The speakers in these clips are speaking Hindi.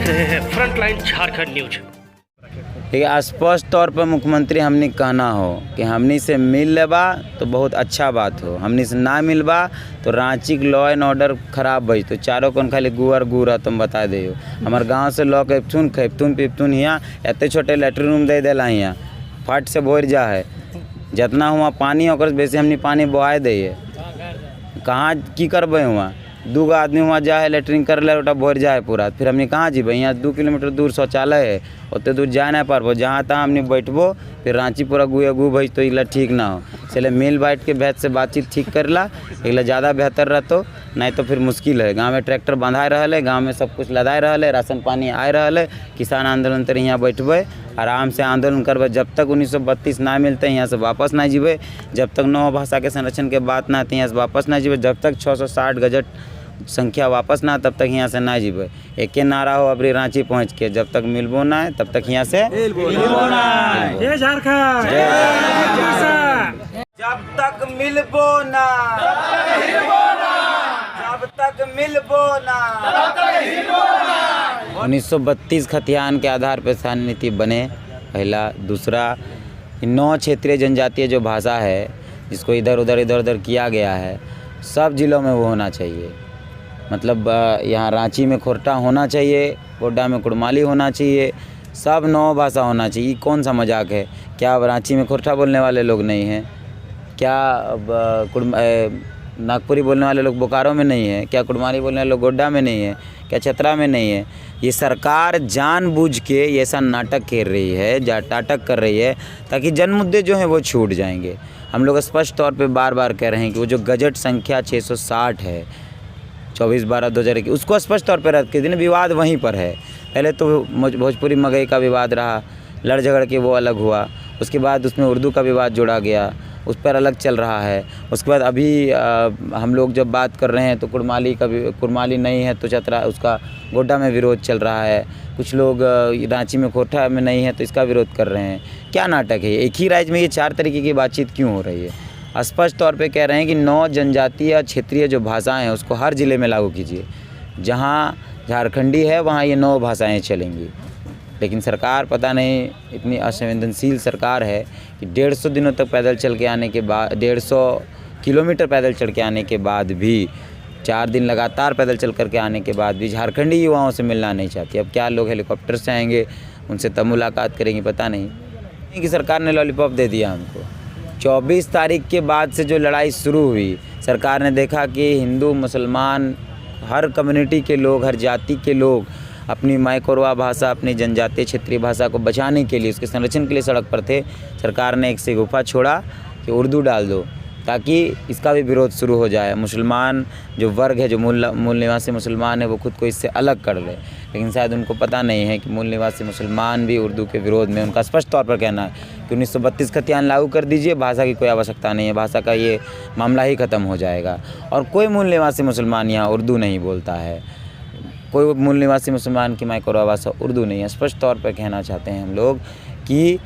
देख रहे हैं फ्रंटलाइन झारखंड न्यूज। ठीक है, स्पष्ट तौर पर मुख्यमंत्री हमने कहना हो कि हमनी से मिल लेबा तो बहुत अच्छा बात हो, हमनी से ना मिलबा तो रांची के लॉ एंड ऑर्डर खराब बज तो चारों कौन खाली गुअर गुर तुम बता दे। हमारे गांव से लॉ खैप्थुन पिप्थुन यहाँ एते छोटे लेटरिन रूम दे देला, यहाँ फट से बोर जा है, जितना हुआ पानी ओकर बेसी हमनी पानी बहा दिए। कहाँ की करबे हुआ दू गो आदमी वहाँ जाए लेटरिन कर ले ओटा भर जाए पूरा, फिर हमने कहाँ जीबे। यहाँ 2 किलोमीटर दूर शौचालय है, उतने दूर जा नहीं पारबो, जहाँ तहाँ हमने बैठबो फिर रांची पूरा गु भज तो इला ठीक ना हो। चले मिल बैठ के भेद से बातचीत ठीक करला इला ज़्यादा बेहतर रहतो, नहीं तो फिर मुश्किल है। गाँव में ट्रैक्टर बंधाए रहा, गाँव में सब कुछ लदाए रहा, राशन पानी आए रहा, किसान आंदोलन तर यहाँ बैठबे आराम से आंदोलन करबे। जब तक 1932 ना मिलते यहाँ से वापस ना जीबे, जब तक 9 भाषा के संरक्षण के बात ना आती यहाँ से वापस ना जीबे, जब तक 660 गजट संख्या वापस ना तब तक यहाँ से ना जीबे। एक नारा हो अबरी रांची पहुँच के, जब तक मिलबो ना है तब तक यहाँ से मिलबो ना है। जय झारखंड, जब तक मिलबो ना, जब तक मिलबो ना। 1932 खतियान के आधार पर स्थानीय नीति बने, पहला। दूसरा 9 क्षेत्रीय जनजातीय जो भाषा है जिसको इधर उधर किया गया है, सब जिलों में वो होना चाहिए। मतलब यहाँ रांची में खोरटा होना चाहिए, गोड्डा में कुड़माली होना चाहिए, सब 9 भाषा होना चाहिए। कौन सा मजाक है? क्या अब रांची में खोरटा बोलने वाले लोग नहीं हैं? क्या नागपुरी बोलने वाले लोग बोकारो में नहीं है? क्या कुड़माली बोलने वाले लोग गोड्डा में नहीं है? क्या चतरा में नहीं है? ये सरकार जानबूझ के ऐसा नाटक कर रही है, नाटक कर रही है ताकि जन मुद्दे जो हैं वो छूट जाएंगे। हम लोग स्पष्ट तौर पे बार बार कह रहे हैं कि वो जो गजट संख्या 660 है 24/12/2021 उसको स्पष्ट तौर पर रद्द कर देना। विवाद वहीं पर है। पहले तो भोजपुरी मगई का विवाद रहा, लड़ झगड़ के वो अलग हुआ, उसके बाद उसमें उर्दू का विवाद जोड़ा गया, उस पर अलग चल रहा है। उसके बाद अभी हम लोग जब बात कर रहे हैं तो कुड़माली नहीं है तो चतरा उसका गोड्डा में विरोध चल रहा है। कुछ लोग रांची में खोरठा में नहीं है तो इसका विरोध कर रहे हैं। क्या नाटक है? एक ही राज्य में ये 4 तरीके की बातचीत क्यों हो रही है? स्पष्ट तौर पे कह रहे हैं कि 9 जनजातीय क्षेत्रीय जो भाषाएं हैं उसको हर ज़िले में लागू कीजिए। जहाँ झारखंडी है वहाँ ये 9 भाषाएं चलेंगी। लेकिन सरकार पता नहीं इतनी असंवेदनशील सरकार है कि 150 दिनों तक पैदल चल के आने के बाद, 150 किलोमीटर पैदल चढ़ के आने के बाद भी, 4 दिन लगातार पैदल चल करके आने के बाद भी झारखंडी युवाओं से मिलना नहीं चाहती। अब क्या लोग हेलीकॉप्टर से आएंगे, उनसे तब मुलाकात करेंगे? पता नहीं कि सरकार ने लॉलीपॉप दे दिया हमको। 24 तारीख के बाद से जो लड़ाई शुरू हुई, सरकार ने देखा कि हिंदू मुसलमान हर कम्युनिटी के लोग, हर जाति के लोग अपनी माइकोरवा भाषा, अपनी जनजातीय क्षेत्रीय भाषा को बचाने के लिए, उसके संरक्षण के लिए सड़क पर थे। सरकार ने एक शगुफा छोड़ा कि उर्दू डाल दो ताकि इसका भी विरोध शुरू हो जाए। मुसलमान जो वर्ग है, जो मूल निवासी मुसलमान है, वो खुद को इससे अलग कर ले। लेकिन शायद उनको पता नहीं है कि मूल निवासी मुसलमान भी उर्दू के विरोध में, उनका स्पष्ट तौर पर कहना है कि 1932 खतियान लागू कर दीजिए, भाषा की कोई आवश्यकता नहीं है, भाषा का ये मामला ही ख़त्म हो जाएगा। और कोई मूल निवासी मुसलमान यहाँ उर्दू नहीं बोलता है, कोई मूल निवासी मुसलमान की माइक्रो भाषा उर्दू नहीं है। स्पष्ट तौर पर कहना चाहते हैं हम लोग कि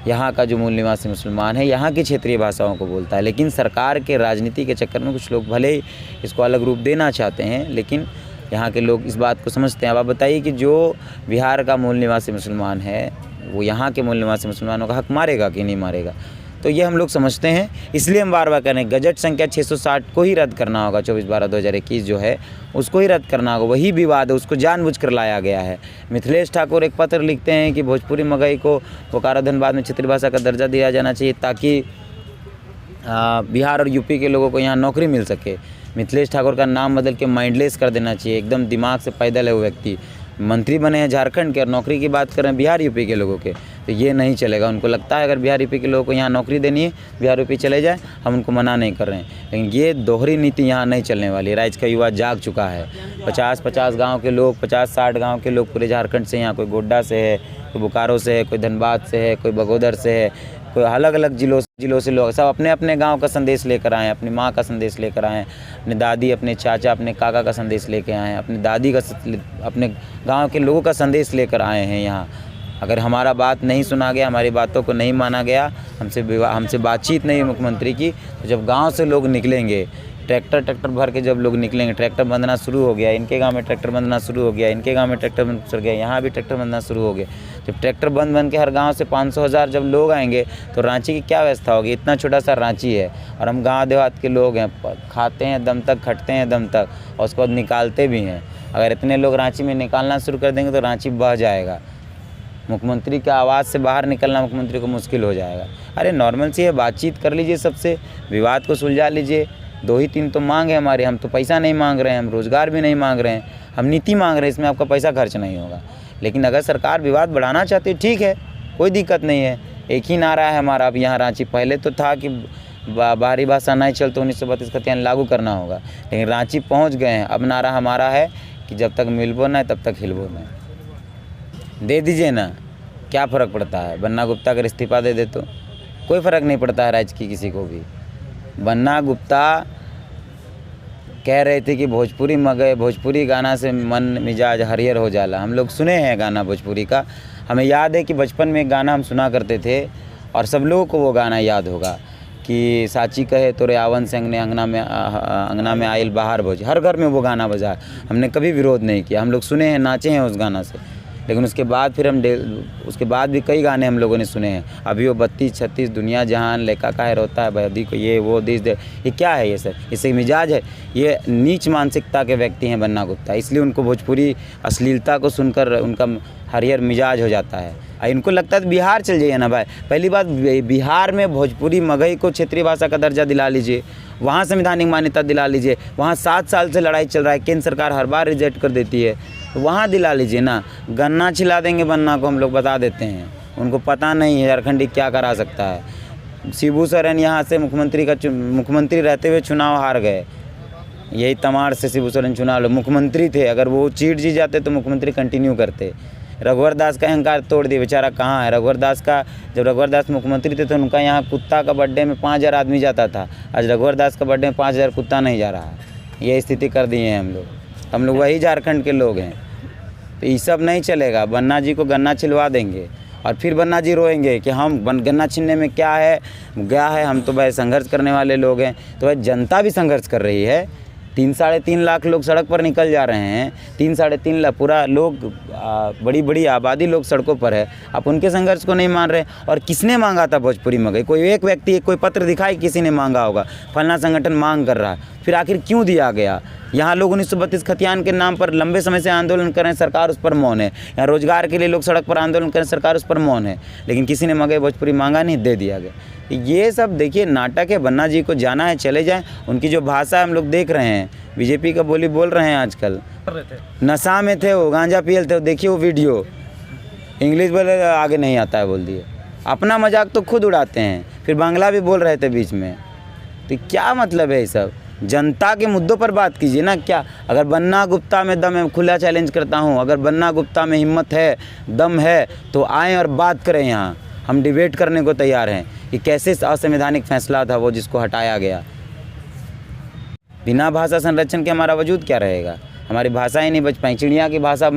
यहाँ का जो मूल निवासी मुसलमान है यहाँ की क्षेत्रीय भाषाओं को बोलता है। लेकिन सरकार के राजनीति के चक्कर में कुछ लोग भले ही इसको अलग रूप देना चाहते हैं, लेकिन यहाँ के लोग इस बात को समझते हैं। अब आप बताइए कि जो बिहार का मूल निवासी मुसलमान है वो यहाँ के मूल निवासी मुसलमानों का हक मारेगा कि नहीं मारेगा? तो ये हम लोग समझते हैं, इसलिए हम बार बार कह रहे हैं गजट संख्या 660 को ही रद्द करना होगा। 24/12/2021 जो है उसको ही रद्द करना होगा। वही विवाद है, उसको जानबूझकर लाया गया है। मिथिलेश ठाकुर एक पत्र लिखते हैं कि भोजपुरी मगई को बोकारो धनबाद में क्षेत्रीय भाषा का दर्जा दिया जाना चाहिए ताकि बिहार और यूपी के लोगों को यहाँ नौकरी मिल सके। मिथिलेश ठाकुर का नाम बदल के माइंडलेस कर देना चाहिए, एकदम दिमाग से पैदल है वो व्यक्ति। मंत्री बने हैं झारखंड के और नौकरी की बात कर रहे हैं बिहार यूपी के लोगों के, तो ये नहीं चलेगा। उनको लगता है अगर बिहार यूपी के लोगों को यहाँ नौकरी देनी है, बिहार यूपी चले जाए, हम उनको मना नहीं कर रहे हैं। लेकिन ये दोहरी नीति यहाँ नहीं चलने वाली। राज्य का युवा जाग चुका है। 50-50 गाँव के लोग, 50-60 गाँव के लोग पूरे झारखंड से, यहाँ कोई गोड्डा से है, कोई बोकारो से है, कोई धनबाद से है, कोई बगोदर से है, कोई अलग अलग जिलों से लोग, सब अपने अपने गांव का संदेश लेकर आए हैं, अपनी माँ का संदेश लेकर आए हैं, अपनी दादी, अपने चाचा, अपने काका का संदेश लेकर आए हैं, अपनी दादी का, अपने गांव के लोगों का संदेश लेकर आए हैं यहाँ। अगर हमारा बात नहीं सुना गया, हमारी बातों को नहीं माना गया, हमसे बातचीत नहीं मुख्यमंत्री की, तो जब गांव से लोग निकलेंगे ट्रैक्टर भर के जब लोग निकलेंगे, ट्रैक्टर बंधना शुरू हो गया, इनके गांव में ट्रैक्टर बंधना शुरू हो गया, इनके गांव में ट्रैक्टर बंध गया, यहाँ भी ट्रैक्टर बंधना शुरू हो गया। जब ट्रैक्टर बंद के हर गांव से 500,000 जब लोग आएंगे तो रांची की क्या व्यवस्था होगी। इतना छोटा सा रांची है और हम गाँव देहात के लोग हैं, खाते हैं दम तक, खटते हैं दम तक और उसके बाद निकालते भी हैं। अगर इतने लोग रांची में निकालना शुरू कर देंगे तो रांची बह जाएगा। मुख्यमंत्री के आवाज़ से बाहर निकलना मुख्यमंत्री को मुश्किल हो जाएगा। अरे नॉर्मल सी है, बातचीत कर लीजिए, सबसे विवाद को सुलझा लीजिए। 2 ही 3 तो मांग है हमारे, हम तो पैसा नहीं मांग रहे हैं, हम रोज़गार भी नहीं मांग रहे हैं, हम नीति मांग रहे हैं, इसमें आपका पैसा खर्च नहीं होगा। लेकिन अगर सरकार विवाद बढ़ाना चाहती है ठीक है, कोई दिक्कत नहीं है। एक ही नारा है हमारा अब यहाँ रांची, पहले तो था कि बाहरी भाषा नहीं चल तो 1932 खतियान लागू करना होगा, लेकिन रांची पहुँच गए हैं। अब नारा हमारा है कि जब तक मिलबो ना तब तक हिलबो ना। दे दीजिए ना, क्या फ़र्क पड़ता है। बन्ना गुप्ता अगर इस्तीफ़ा दे दे तो कोई फ़र्क नहीं पड़ता है राज्य की किसी को भी। बन्ना गुप्ता कह रहे थे कि भोजपुरी मगए, भोजपुरी गाना से मन मिजाज हरियर हो जाला। हम लोग सुने हैं गाना भोजपुरी का, हमें याद है कि बचपन में एक गाना हम सुना करते थे और सब लोगों को वो गाना याद होगा कि साची कहे तोरे आवन संग ने अंगना में आयल बाहर भोज। हर घर में वो गाना बजा, हमने कभी विरोध नहीं किया, हम लोग सुने हैं, नाचे हैं उस गाना से। लेकिन उसके बाद फिर उसके बाद भी कई गाने हम लोगों ने सुने हैं। अभी वो 32 36 दुनिया जहान लेका काहे रोता है बदी को, ये वो दिस दे, ये क्या है ये सर, इससे मिजाज है। ये नीच मानसिकता के व्यक्ति हैं बन्ना गुप्ता, इसलिए उनको भोजपुरी अश्लीलता को सुनकर उनका हरियर मिजाज हो जाता है। इनको लगता है बिहार चल जाइए ना भाई। पहली बात, बिहार में भोजपुरी मगही को क्षेत्रीय भाषा का दर्जा दिला लीजिए, वहाँ संवैधानिक मान्यता दिला लीजिए। वहाँ 7 साल से लड़ाई चल रहा है, केंद्र सरकार हर बार रिजेक्ट कर देती है, तो वहाँ दिला लीजिए ना। गन्ना छिला देंगे बन्ना को, हम लोग बता देते हैं। उनको पता नहीं है झारखंडी क्या करा सकता है। शिबू सोरेन यहाँ से मुख्यमंत्री रहते हुए चुनाव हार गए, यही तमाड़ से शिबू सोरेन चुनाव मुख्यमंत्री थे। अगर वो सीट जीत जाते तो मुख्यमंत्री कंटिन्यू करते। रघुवर दास का अहंकार तोड़ दिया, बेचारा कहाँ है रघुवर दास का। जब रघुवर दास मुख्यमंत्री थे तो उनका यहाँ कुत्ता का बर्थडे में 5000 आदमी जाता था। आज रघुवर दास का बर्थडे में 5000 कुत्ता नहीं जा रहा है। ये स्थिति कर दी है हम लोग वही झारखंड के लोग हैं। तो ये सब नहीं चलेगा। बन्ना जी को गन्ना छिलवा देंगे और फिर बन्ना जी रोएंगे कि हम गन्ना छीनने में क्या है, हम तो भाई संघर्ष करने वाले लोग हैं। तो भाई जनता भी संघर्ष कर रही है। 3-3.5 लाख लोग सड़क पर निकल जा रहे हैं, 3-3.5 लाख पूरा लोग, बड़ी आबादी लोग सड़कों पर है। आप उनके संघर्ष को नहीं मान रहे। और किसने मांगा था भोजपुरी मगही? कोई एक व्यक्ति, कोई पत्र दिखाई किसी ने मांगा होगा, फलना संगठन मांग कर रहा है। फिर आखिर क्यों दिया गया? यहाँ लोग 1932 खतियान के नाम पर लंबे समय से आंदोलन कर रहे हैं, सरकार उस पर मौन है। यहाँ रोजगार के लिए लोग सड़क पर आंदोलन कर रहे हैं, सरकार उस पर मौन है। लेकिन किसी ने मगही भोजपुरी मांगा नहीं, दे दिया गया। ये सब देखिए नाटक है। बन्ना जी को जाना है चले जाएं। उनकी जो भाषा हम लोग देख रहे हैं, बीजेपी का बोली बोल रहे हैं आजकल। नशा में थे वो, गांजा पियल थे, देखिए वो वीडियो। इंग्लिश बोले आगे नहीं आता है बोल दिए। अपना मजाक तो खुद उड़ाते हैं, फिर बांग्ला भी बोल रहे थे बीच में। तो क्या मतलब है ये सब? जनता के मुद्दों पर बात कीजिए ना। क्या अगर बन्ना गुप्ता में दम है, खुला चैलेंज करता हूँ, अगर बन्ना गुप्ता में हिम्मत है, दम है तो आएँ और बात करें। यहाँ हम डिबेट करने को तैयार हैं कि कैसे असंवैधानिक फैसला था वो जिसको हटाया गया। बिना भाषा संरक्षण के हमारा वजूद क्या रहेगा? हमारी भाषा ही नहीं बच पाई। चिड़िया की भाषा,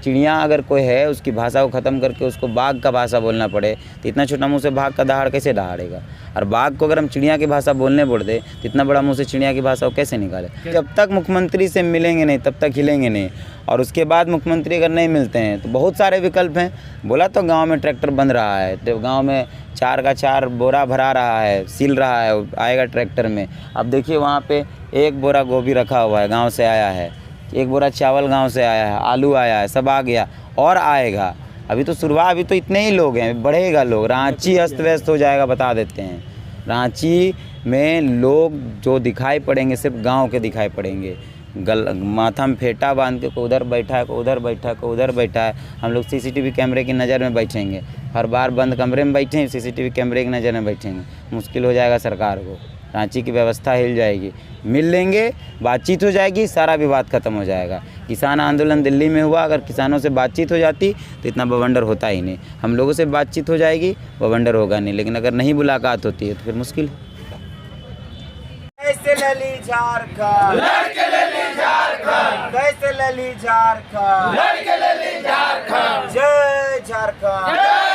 चिड़िया अगर कोई है उसकी भाषा को ख़त्म करके उसको बाघ का भाषा बोलना पड़े तो इतना छोटा मुंह से बाघ का दहाड़ कैसे दहाड़ेगा? और बाघ को अगर हम चिड़िया की भाषा बोलने बोल दे तो इतना बड़ा मुंह से चिड़िया की भाषा को कैसे निकाले? जब तक मुख्यमंत्री से मिलेंगे नहीं तब तक हिलेंगे नहीं। और उसके बाद मुख्यमंत्री अगर नहीं मिलते हैं तो बहुत सारे विकल्प हैं। बोला तो गाँव में ट्रैक्टर बंध रहा है, तो गाँव में 4 का 4 बोरा भरा रहा है, सिल रहा है, आएगा ट्रैक्टर में। अब देखिए वहाँ पे 1 बोरा गोभी रखा हुआ है, गाँव से आया है, 1 बोरा चावल गांव से आया है, आलू आया है, सब आ गया और आएगा। अभी तो शुरुआत, अभी तो इतने ही लोग हैं, बढ़ेगा लोग। रांची अस्त व्यस्त हो जाएगा, बता देते हैं। रांची में लोग जो दिखाई पड़ेंगे सिर्फ गांव के दिखाई पड़ेंगे। माथा में फेटा बांध के को उधर बैठा है, को उधर बैठा है, को उधर बैठा है। हम लोग सीसीटीवी कैमरे की नज़र में बैठेंगे, हर बार बंद कमरे में बैठे हैं, सीसीटीवी कैमरे की नज़र में बैठेंगे। मुश्किल हो जाएगा सरकार को, रांची की व्यवस्था हिल जाएगी। मिल लेंगे, बातचीत हो जाएगी, सारा विवाद खत्म हो जाएगा। किसान आंदोलन दिल्ली में हुआ, अगर किसानों से बातचीत हो जाती तो इतना बवंडर होता ही नहीं। हम लोगों से बातचीत हो जाएगी, बवंडर होगा नहीं। लेकिन अगर नहीं मुलाकात होती है तो फिर मुश्किल है। कैसे लली झारखंड, लड़के लली झारखंड, कैसे लली झारखंड, लड़के लली झारखंड, जय झारखंड।